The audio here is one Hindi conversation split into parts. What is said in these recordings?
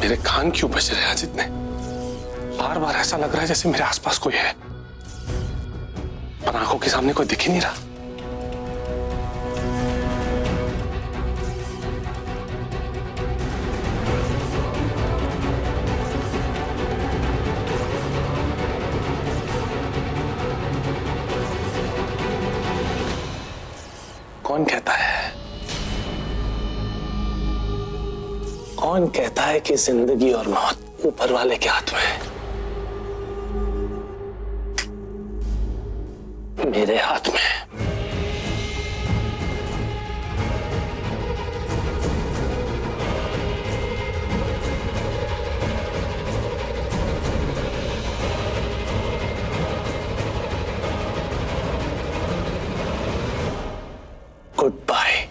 मेरे कान क्यों बज रहे हैं आज इतने? बार बार ऐसा लग रहा है जैसे मेरे आसपास कोई है, पर आंखों के सामने कोई दिख ही नहीं रहा। कौन कहता है कि जिंदगी और मौत ऊपर वाले के हाथ में है? मेरे हाथ में है। Good bye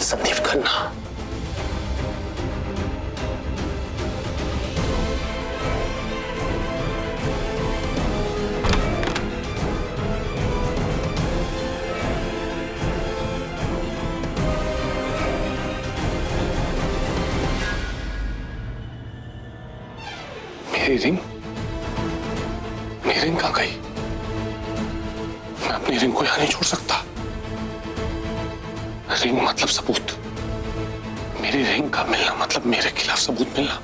Sandeep Khanna. मेरी रिंग कहाँ गई? मैं अपनी रिंग को यहां नहीं छोड़ सकता। रिंग मतलब सबूत। मेरी रिंग का मिलना मतलब मेरे खिलाफ सबूत मिलना,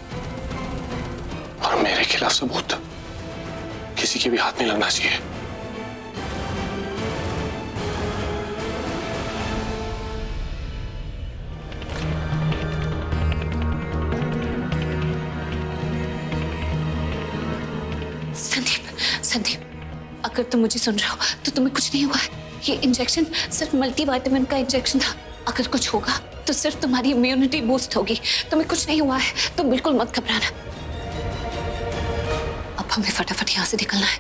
और मेरे खिलाफ सबूत किसी के भी हाथ नहीं लगना चाहिए। संदीप, अगर तुम मुझे सुन रहे हो तो तुम्हें कुछ नहीं हुआ है। ये इंजेक्शन सिर्फ मल्टीविटामिन का इंजेक्शन था। अगर कुछ होगा तो सिर्फ तुम्हारी इम्यूनिटी बूस्ट होगी। तुम्हें कुछ नहीं हुआ है, तुम बिल्कुल मत घबराना। अब हमें फटाफट यहाँ से निकलना है।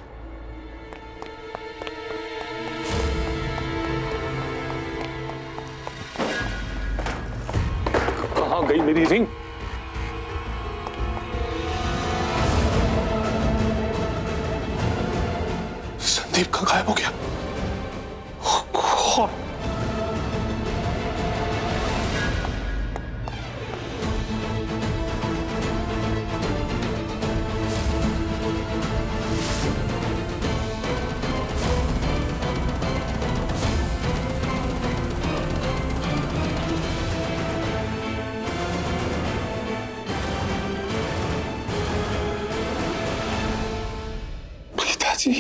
कहाँ गई मेरी रिंग? संदीप कहाँ गायब हो गया? प्रीता जी,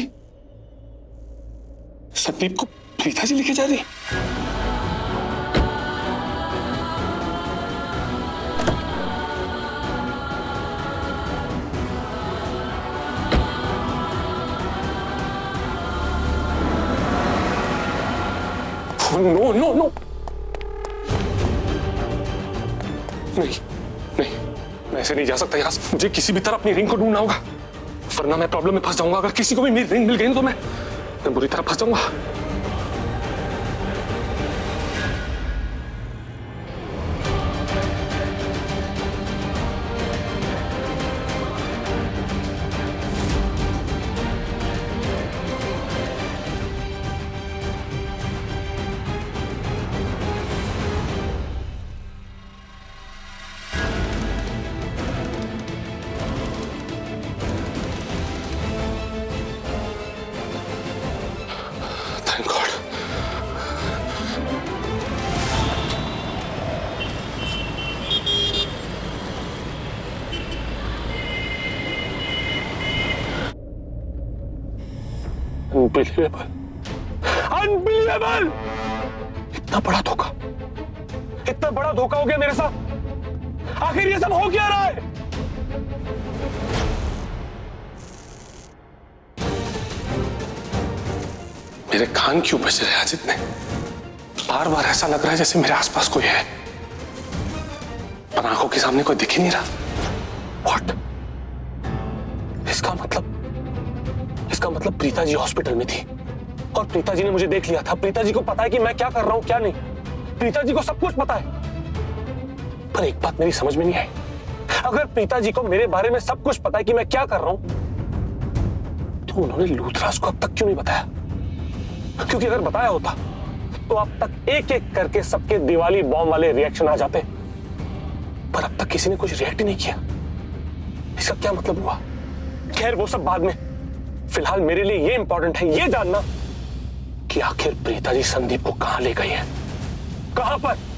संदीप को प्रीता जी लेके जा रही? नो नो नो, नहीं नहीं, मैं ऐसे नहीं जा सकता यहाँ से। मुझे किसी भी तरह अपनी रिंग को ढूंढना होगा, वरना मैं प्रॉब्लम में फंस जाऊंगा। अगर किसी को भी मेरी रिंग मिल गई तो मैं बुरी तरह फंस जाऊंगा। Thank God. Unbelievable. Unbelievable! इतना बड़ा धोखा हो गया मेरे साथ। आखिर ये सब हो क्या रहा है? मेरे कान क्यों बज रहे हैं आज इतने? बार बार ऐसा लग रहा है जैसे मेरे आसपास कोई है, पर आंखों के सामने कोई दिख ही नहीं रहा। What? इसका मतलब प्रीता जी हॉस्पिटल में थी और प्रीता जी ने मुझे देख लिया था। प्रीता जी को पता है कि मैं क्या कर रहा हूं क्या नहीं। प्रीता जी को सब कुछ पता है, पर एक बात मेरी समझ में नहीं आई। अगर प्रीता जी को मेरे बारे में सब कुछ पता है कि मैं क्या कर रहा हूं, तो उन्होंने लूथराज को अब तक क्यों नहीं बताया? क्योंकि अगर बताया होता तो अब तक एक एक करके सबके दिवाली बॉम्ब वाले रिएक्शन आ जाते, पर अब तक किसी ने कुछ रिएक्ट ही नहीं किया। इसका क्या मतलब हुआ? खैर वो सब बाद में। फिलहाल मेरे लिए ये इंपॉर्टेंट है ये जानना कि आखिर प्रीता जी संदीप को कहां ले गई है, कहां पर?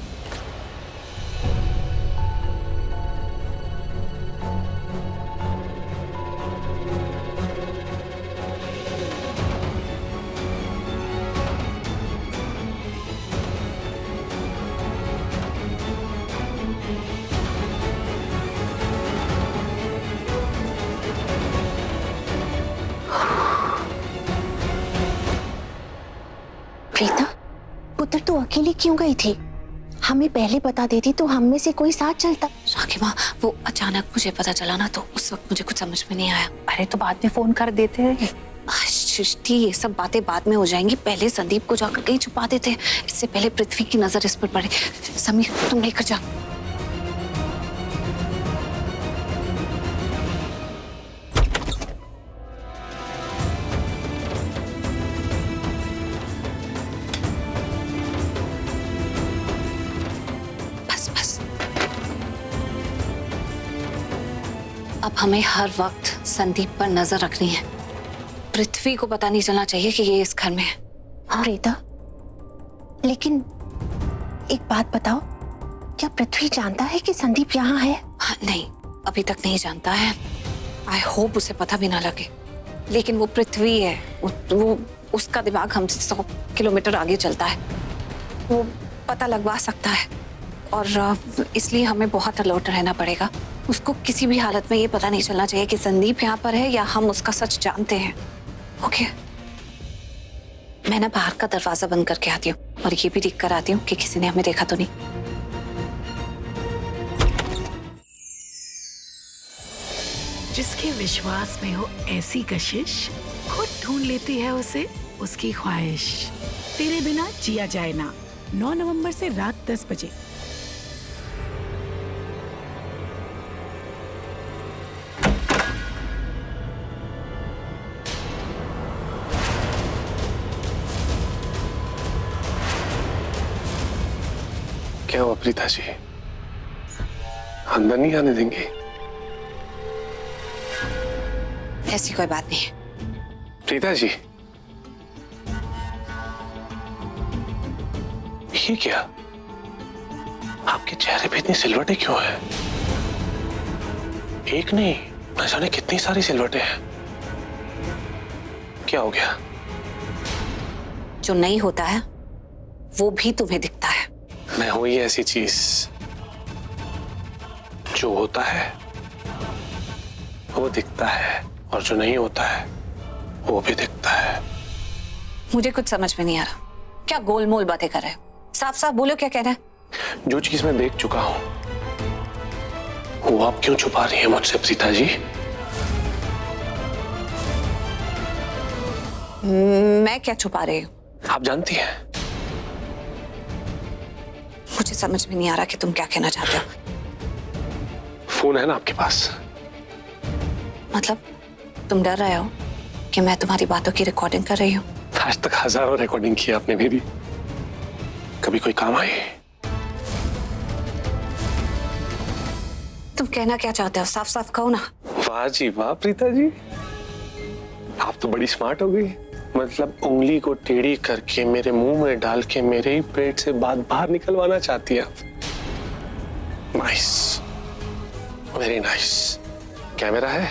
प्रीता, पुत्र तू अकेली क्यों गई थी? हमें पहले बता देती तो हम में से कोई साथ चलता। राखी माँ, वो अचानक मुझे पता चला ना, तो उस वक्त मुझे कुछ समझ में नहीं आया। अरे तो बाद में फोन कर देते हैं। सृष्टि, ये सब बातें बाद में हो जाएंगी, पहले संदीप को जाकर कहीं छुपा देते हैं, इससे पहले पृथ्वी की नजर इस पर पड़े। समीर, तुम लेकर जा। अब हमें हर वक्त संदीप पर नजर रखनी है। पृथ्वी को पता नहीं चलना चाहिए कि ये इस घर में है। हाँ प्रीता, लेकिन एक बात बताओ, क्या पृथ्वी जानता है कि संदीप यहाँ है? हाँ, नहीं, अभी तक नहीं जानता है। आई होप उसे पता भी ना लगे। लेकिन वो पृथ्वी है, वो उसका दिमाग हमसे 100 किलोमीटर आगे चलता है। वो पता लगवा सकता है और इसलिए हमें बहुत अलर्ट रहना पड़ेगा। उसको किसी भी हालत में ये पता नहीं चलना चाहिए कि संदीप यहाँ पर है या हम उसका सच जानते हैं। ओके, मैं ना बाहर का दरवाजा बंद करके आती हूँ और ये भी देख कर आती हूँ कि किसी ने हमें देखा तो नहीं। जिसके विश्वास में हो ऐसी कशिश, खुद ढूंढ लेती है उसे उसकी ख्वाहिश। तेरे बिना जिया जाए ना, 9 नवंबर से रात 10 बजे। क्या हुआ प्रीता जी, अंदर नहीं आने देंगे? ऐसी कोई बात नहीं है। प्रीता जी, ये क्या? आपके चेहरे पे इतनी सिलवटें क्यों है? एक नहीं, न जाने कितनी सारी सिलवटें हैं। क्या हो गया? जो नहीं होता है वो भी तुम्हें दिखता है। मैं हूं ही ऐसी चीज, जो होता है वो दिखता है और जो नहीं होता है वो भी दिखता है। मुझे कुछ समझ में नहीं आ रहा, क्या गोलमोल बातें कर रहे हो? साफ साफ बोलो, क्या कहना है? जो चीज मैं देख चुका हूं वो आप क्यों छुपा रही है मुझसे प्रीता जी? मैं क्या छुपा रही हूँ? आप जानती हैं। मुझे समझ में नहीं आ रहा कि तुम क्या कहना चाहते हो। फोन है ना आपके पास? मतलब तुम डर रहे हो कि मैं तुम्हारी बातों की रिकॉर्डिंग कर रही हूँ? आज तक हजारों रिकॉर्डिंग की आपने मेरी, कभी कोई काम आई? तुम कहना क्या चाहते हो, साफ साफ कहो ना। वाह जी वाह प्रीता जी, आप तो बड़ी स्मार्ट हो गई। मतलब उंगली को टेढ़ी करके मेरे मुंह में डाल के मेरे ही पेट से बात बाहर निकलवाना चाहती है आप। Nice, very nice. कैमरा है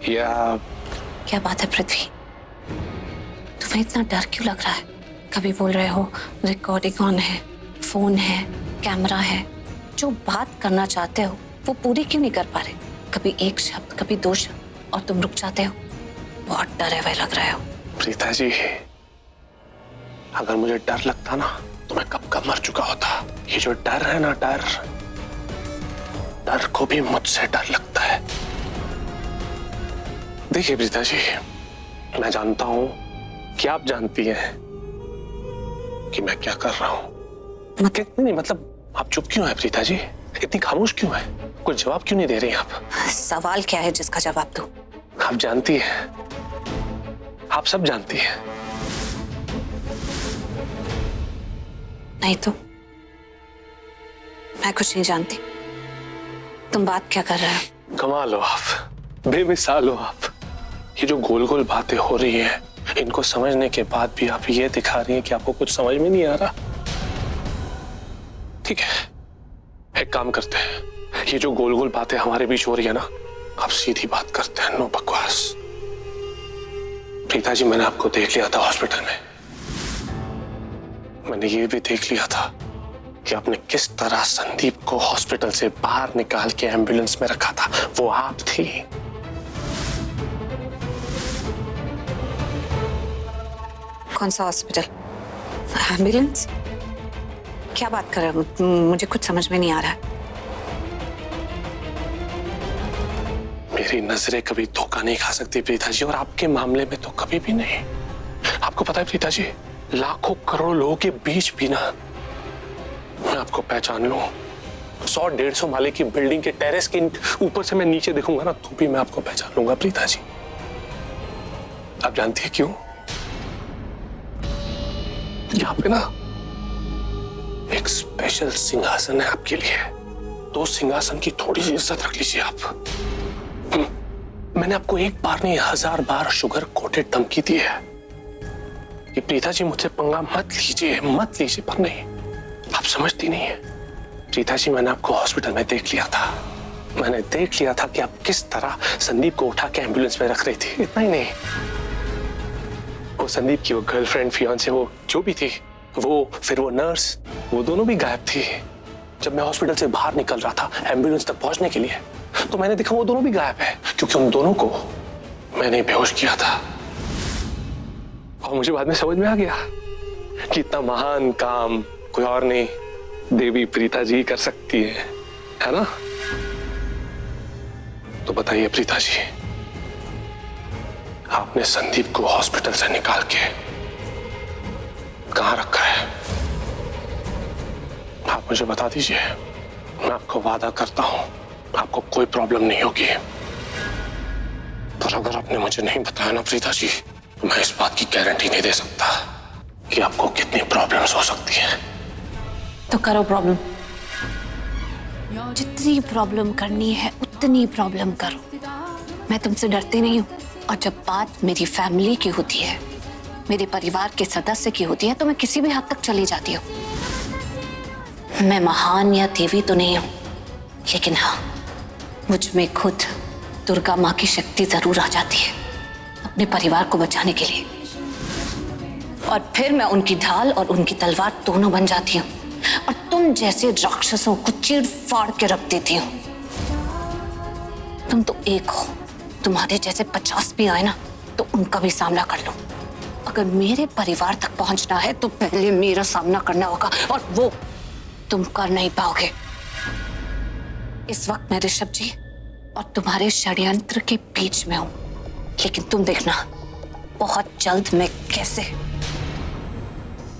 या? क्या बात है पृथ्वी, तुम्हें इतना डर क्यों लग रहा है? कभी बोल रहे हो रिकॉर्डिंग ऑन है, फोन है, कैमरा है। जो बात करना चाहते हो वो पूरी क्यों नहीं कर पा रहे? कभी एक शब्द, कभी 2 शब्द और तुम रुक जाते हो। बहुत डरे हुए लग रहे हो। प्रीता जी, अगर मुझे डर लगता ना तो मैं कब का मर चुका होता। ये जो डर है ना, डर को भी मुझसे डर लगता है। देखिए प्रीता जी, मैं जानता हूं कि आप जानती हैं कि मैं क्या कर रहा हूं। नहीं, मतलब आप चुप क्यों है प्रीता जी? इतनी खामोश क्यों है? कुछ जवाब क्यों नहीं दे रही आप? सवाल क्या है जिसका जवाब दूं? आप जानती हैं, आप सब जानती हैं। नहीं तो मैं कुछ नहीं जानती। तुम बात क्या कर रहे हो? कमाल हो आप, बेमिसाल हो आप। ये जो गोल गोल बातें हो रही है, इनको समझने के बाद भी आप ये दिखा रही हैं कि आपको कुछ समझ में नहीं आ रहा। ठीक है, एक काम करते हैं, ये जो गोल गोल बातें हमारे बीच हो रही है ना, आप सीधी बात करते हैं, नो बकवास। प्रीता जी, मैंने आपको देख लिया था हॉस्पिटल में। मैंने ये भी देख लिया था कि आपने किस तरह संदीप को हॉस्पिटल से बाहर निकाल के एम्बुलेंस में रखा था। वो आप थी। कौन सा हॉस्पिटल? एम्बुलेंस? क्या बात कर रहे हो? मुझे कुछ समझ में नहीं आ रहा है। मेरी नजरें कभी धोखा नहीं खा सकती प्रीता जी, और आपके मामले में तो कभी भी नहीं। आपको पता है प्रीता जी, लाखों करोड़ों लोगों के बीच भी ना मैं आपको पहचान लूं। 100-150 माले की बिल्डिंग के टेरेस के ऊपर से मैं नीचे देखूंगा ना, तो भी मैं आपको पहचान लूंगा प्रीता जी। आप जानती है क्यों? यहाँ पे ना एक स्पेशल सिंहासन है आपके लिए, तो सिंहासन की थोड़ी सी इज्जत रख लीजिए आप। मैंने आपको एक बार नहीं 1000 बार शुगर कोटेड धमकी दी है कि प्रीता जी मुझसे पंगा मत लीजिए, पर नहीं, आप समझती नहीं है। प्रीता जी, मैंने आपको हॉस्पिटल में देख लिया था। मैंने देख लिया था कि आप किस तरह संदीप को उठा के एम्बुलेंस में रख रही थी। इतना ही नहीं, वो संदीप की वो गर्लफ्रेंड, फियांसे, वो जो भी थी, वो फिर वो नर्स, वो दोनों भी गायब थी। जब मैं हॉस्पिटल से बाहर निकल रहा था एम्बुलेंस तक पहुंचने के लिए, तो मैंने देखा वो दोनों भी गायब है, क्योंकि उन दोनों को मैंने बेहोश किया था। और मुझे बाद में समझ में आ गया कि इतना महान काम कोई और नहीं, देवी प्रीता जी कर सकती है ना? तो बताइए प्रीता जी, आपने संदीप को हॉस्पिटल से निकाल के कहां रखा है? आप मुझे बता दीजिए, मैं आपको वादा करता हूं आपको कोई प्रॉब्लम नहीं होगी। पर अगर आपने मुझे नहीं बताया ना प्रीता जी, तो मैं इस बात की गारंटी नहीं दे सकता कि आपको कितनी प्रॉब्लम्स हो सकती हैं। तो करो प्रॉब्लम, जितनी प्रॉब्लम करनी है उतनी प्रॉब्लम करो। मैं तुमसे डरती नहीं हूँ, और जब बात मेरी फैमिली की होती है, मेरे परिवार के सदस्य की होती है, तो मैं किसी भी हद तक चली जाती हूँ। मैं महान या देवी तो नहीं हूँ, लेकिन हाँ, मुझ में खुद दुर्गा माँ की शक्ति जरूर आ जाती है अपने परिवार को बचाने के लिए, और फिर मैं उनकी ढाल और उनकी तलवार दोनों बन जाती हूँ, और तुम जैसे राक्षसों को चीर फाड़ के रख देती हूँ। तुम तो एक हो, तुम्हारे जैसे 50 भी आए ना, तो उनका भी सामना कर लो। अगर मेरे परिवार तक पहुंचना है तो पहले मेरा सामना करना होगा, और वो तुम कर नहीं पाओगे। इस वक्त मैं ऋषभ जी और तुम्हारे षड्यंत्र के बीच में हूं, लेकिन तुम देखना बहुत जल्द मैं कैसे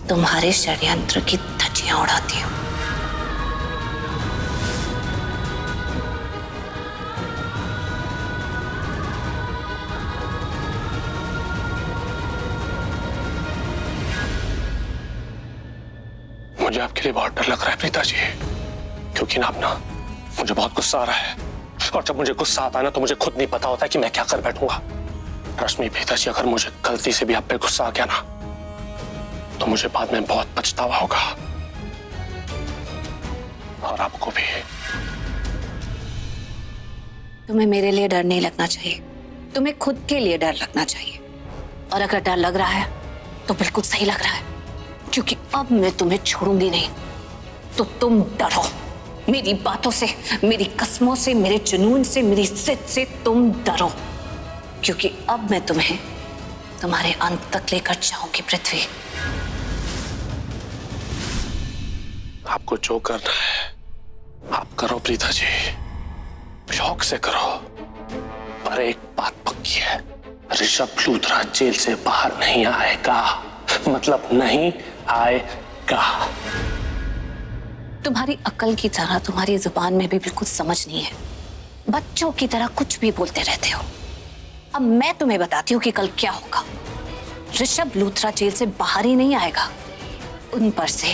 तुम्हारे षड्यंत्र की धज्जियां उड़ाती हूं। मुझे आपके लिए बहुत डर लग रहा है प्रीता जी, क्योंकि ना मुझे बहुत गुस्सा आ रहा है, और जब मुझे गुस्सा आता है ना, तो मुझे खुद नहीं पता होता कि मैं क्या कर बैठूंगा। रश्मि प्रीता जी, अगर मुझे गलती से भी आप पे गुस्सा आ गया ना, तो मुझे बाद में बहुत पछतावा होगा, और आपको भी। तुम्हें मेरे लिए डर नहीं लगना चाहिए, तुम्हें खुद के लिए डर लगना चाहिए। और अगर डर लग रहा है तो बिल्कुल सही लग रहा है, क्योंकि अब मैं तुम्हें छोड़ूंगी नहीं। तो तुम डरो मेरी बातों से, मेरी कस्मों से, मेरे जुनून से, मेरी जिद से तुम डरो, क्योंकि अब मैं तुम्हें तुम्हारे अंत तक लेकर जाऊंगी पृथ्वी। आपको जो करना है आप करो प्रीता जी, शौक से करो, पर एक बात पक्की है, ऋषभ लूथरा जेल से बाहर नहीं आएगा, मतलब नहीं आएगा। तुम्हारी अकल की तरह तुम्हारी जुबान में भी बिल्कुल समझ नहीं है, बच्चों की तरह कुछ भी बोलते रहते हो। अब मैं तुम्हें बताती हूँ कि कल क्या होगा। ऋषभ लूथरा जेल से बाहर ही नहीं आएगा, उन पर से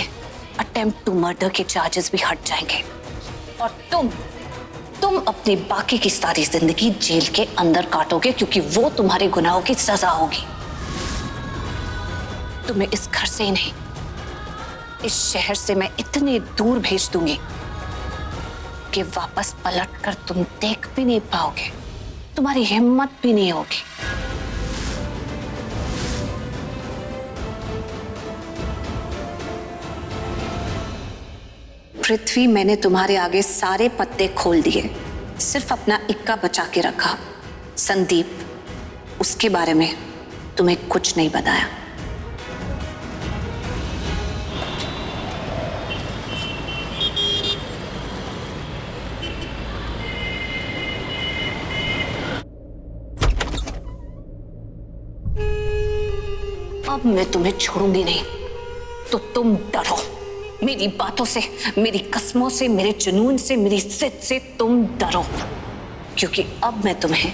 अटेम्प्ट टू मर्डर के चार्जेस भी हट जाएंगे, और तुम अपनी बाकी की सारी जिंदगी जेल के अंदर काटोगे, क्योंकि वो तुम्हारे गुनाहों की सजा होगी। तुम्हें इस घर से ही नहीं, इस शहर से मैं इतने दूर भेज दूंगी कि वापस पलटकर तुम देख भी नहीं पाओगे, तुम्हारी हिम्मत भी नहीं होगी। पृथ्वी, मैंने तुम्हारे आगे सारे पत्ते खोल दिए, सिर्फ अपना इक्का बचा के रखा। संदीप, उसके बारे में तुम्हें कुछ नहीं बताया। अब मैं तुम्हें छोड़ूंगी नहीं, तो तुम डरो। मेरी बातों से, मेरी कस्मों से, मेरे जुनून से, मेरी जिद से तुम डरो, क्योंकि अब मैं तुम्हें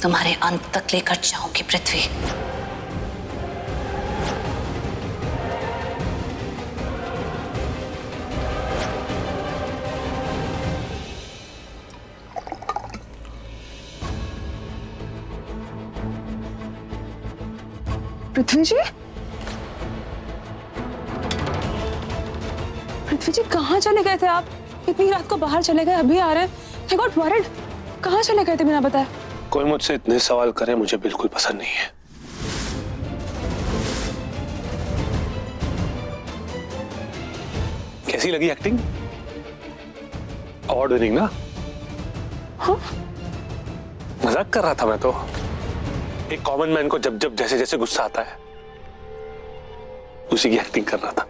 तुम्हारे अंत तक लेकर जाऊंगी पृथ्वी। पृथ्वी जी, पृथ्वी जी कहाँ चले गए थे आप? इतनी रात को बाहर चले गए, अभी आ रहे हैं। I got worried। कहाँ चले गए थे बिना बताए? कोई मुझसे इतने सवाल करे मुझे बिल्कुल पसंद नहीं है। कैसी लगी एक्टिंग? अवार्ड विनिंग ना? हाँ? मजाक कर रहा था मैं तो। एक कॉमन मैन को जब जब जैसे जैसे गुस्सा आता है उसी की एक्टिंग कर रहा था।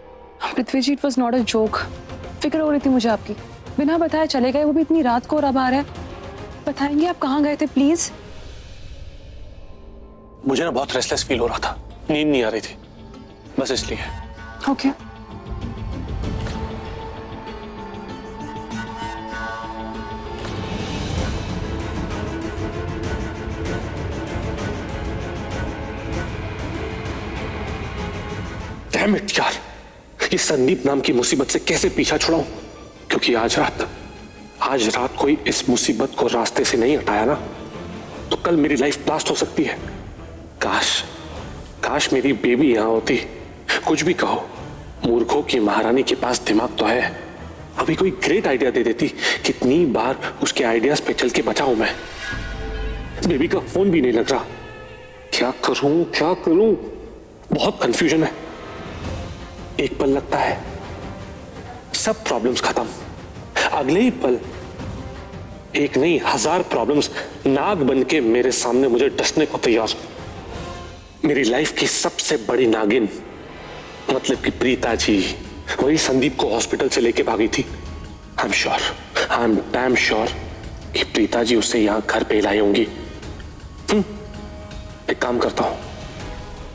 Prithvi ji, it was not a joke. फिक्र हो रही थी मुझे आपकी। बिना बताए चले गए, वो भी इतनी रात को, और अब आ रहे हैं। बताएंगे आप कहाँ गए थे प्लीज? मुझे ना बहुत रेस्टलेस फील हो रहा था, नींद नहीं आ रही थी, बस इसलिए। ओके। डैम इट यार, ये संदीप नाम की मुसीबत से कैसे पीछा छुड़ाऊं? क्योंकि आज रात कोई इस मुसीबत को रास्ते से नहीं हटाया ना, तो कल मेरी लाइफ ब्लास्ट हो सकती है। काश मेरी बेबी यहां होती। कुछ भी कहो, मूर्खों की महारानी के पास दिमाग तो है। अभी कोई ग्रेट आइडिया दे देती। कितनी बार उसके आइडियाज पे चल के बचा हूं मैं। बेबी का फोन भी नहीं लग रहा। क्या करूं? बहुत कंफ्यूजन है। एक पल लगता है सब प्रॉब्लम्स खत्म, अगले ही पल एक नहीं 1000 प्रॉब्लम्स नाग बन के मेरे सामने मुझे डसने को तैयार। मेरी लाइफ की सबसे बड़ी नागिन, मतलब कि प्रीता जी, वही संदीप को हॉस्पिटल से लेके भागी थी। आई एम डैम श्योर कि प्रीता जी उससे यहां घर पे लाई होंगी। एक काम करता हूं,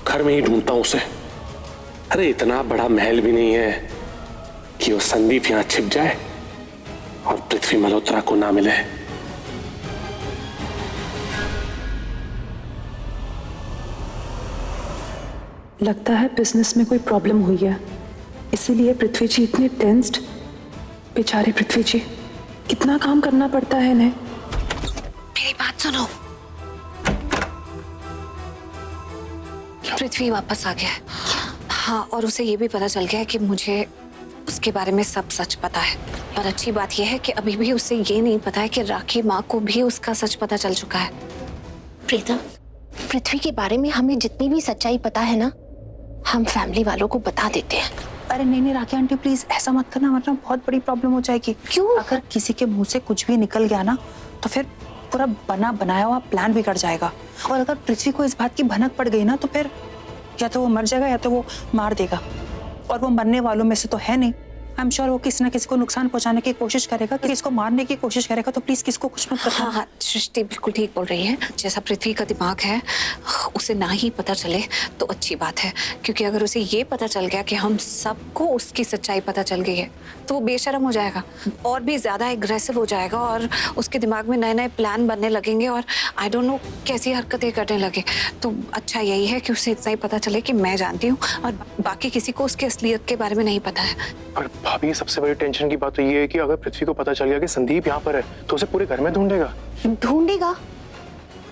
घर में ही ढूंढता हूं उसे। अरे इतना बड़ा महल भी नहीं है कि वो संदीप यहां छिप जाए और पृथ्वी मल्होत्रा को ना मिले। लगता है बिजनेस में कोई प्रॉब्लम हुई है, इसीलिए पृथ्वी जी इतने टेंस्ड। बेचारे पृथ्वी जी, कितना काम करना पड़ता है इन्हें। मेरी बात सुनो। पृथ्वी वापस आ गया है। हाँ, और उसे ये भी पता चल गया है कि मुझे उसके बारे में सब सच पता है। और अच्छी बात यह है कि अभी भी उसे ये नहीं पता है कि राखी माँ को भी उसका सच पता चल चुका है। प्रीता, पृथ्वी के बारे में हमें जितनी भी सच्चाई पता है ना, हम फैमिली वालों को बता देते हैं। अरे नहीं राखी आंटी, प्लीज ऐसा मत करना, वरना बहुत बड़ी प्रॉब्लम हो जाएगी। क्यों? अगर किसी के मुंह से कुछ भी निकल गया ना, तो फिर पूरा बना बनाया हुआ प्लान बिगड़ जाएगा। और अगर पृथ्वी को इस बात की भनक पड़ गई ना, तो फिर या तो वो मर जाएगा या तो वो मार देगा। और वो मरने वालों में से तो है नहीं। आई एम श्योर वो किसी ना किसी को नुकसान पहुंचाने की कोशिश करेगा, किसी को मारने की कोशिश करेगा। तो प्लीज किसको कुछ मत बताना। हाँ, सृष्टि बिल्कुल ठीक बोल रही है। जैसा पृथ्वी का दिमाग है, उसे ना ही पता चले तो अच्छी बात है। क्योंकि अगर उसे ये पता चल गया कि हम सबको उसकी सच्चाई पता चल गई है, तो वो बेशर्म हो जाएगा और भी ज्यादा एग्रेसिव हो जाएगा, और उसके दिमाग में नए नए प्लान बनने लगेंगे, और आई डोंट नो कैसी हरकतें करने लगे। तो अच्छा यही है कि उसे इतना ही पता चले कि मैं जानती हूँ और बाकी किसी को उसकी असलियत के बारे में नहीं पता है। पर भाभी सबसे बड़ी टेंशन की बात तो ये है कि अगर पृथ्वी को पता चल गया कि संदीप यहाँ पर है तो उसे पूरे घर में ढूंढेगा। ढूंढेगा?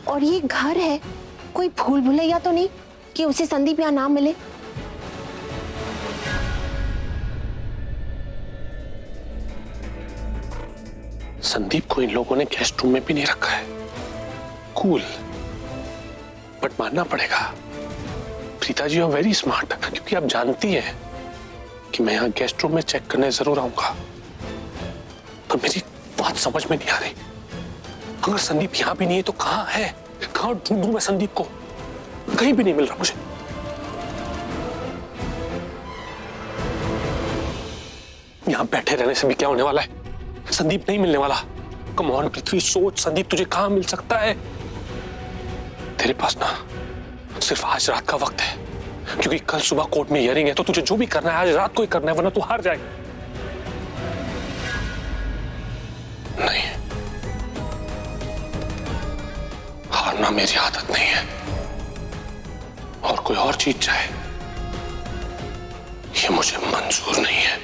और ये घर है, कोई भूल भुलैया तो नहीं कि उसे संदीप यहाँ ना मिले? संदीप को इन लोगों ने गेस्ट रूम में भी नहीं रखा है। कूल, बट मानना पड़ेगा Preeta ji are very smart, क्योंकि आप जानती हैं कि मैं यहाँ गेस्ट रूम में चेक करने जरूर आऊंगा। पर मेरी बात समझ में नहीं आ रही, अगर संदीप यहाँ भी नहीं है तो कहाँ है? कहाँ ढूंढूं मैं संदीप को? कहीं भी नहीं मिल रहा मुझे। यहाँ बैठे रहने से भी क्या होने वाला है? संदीप नहीं मिलने वाला। कम ऑन पृथ्वी, सोच, संदीप तुझे कहाँ मिल सकता है? तेरे पास ना सिर्फ आज रात का वक्त है, क्योंकि कल सुबह कोर्ट में हियरिंग है, तो तुझे जो भी करना है आज रात को ही करना है, वरना तू हार जाएगा। नहीं, हारना मेरी आदत नहीं है, और कोई और चीज चाहे ये मुझे मंजूर नहीं है।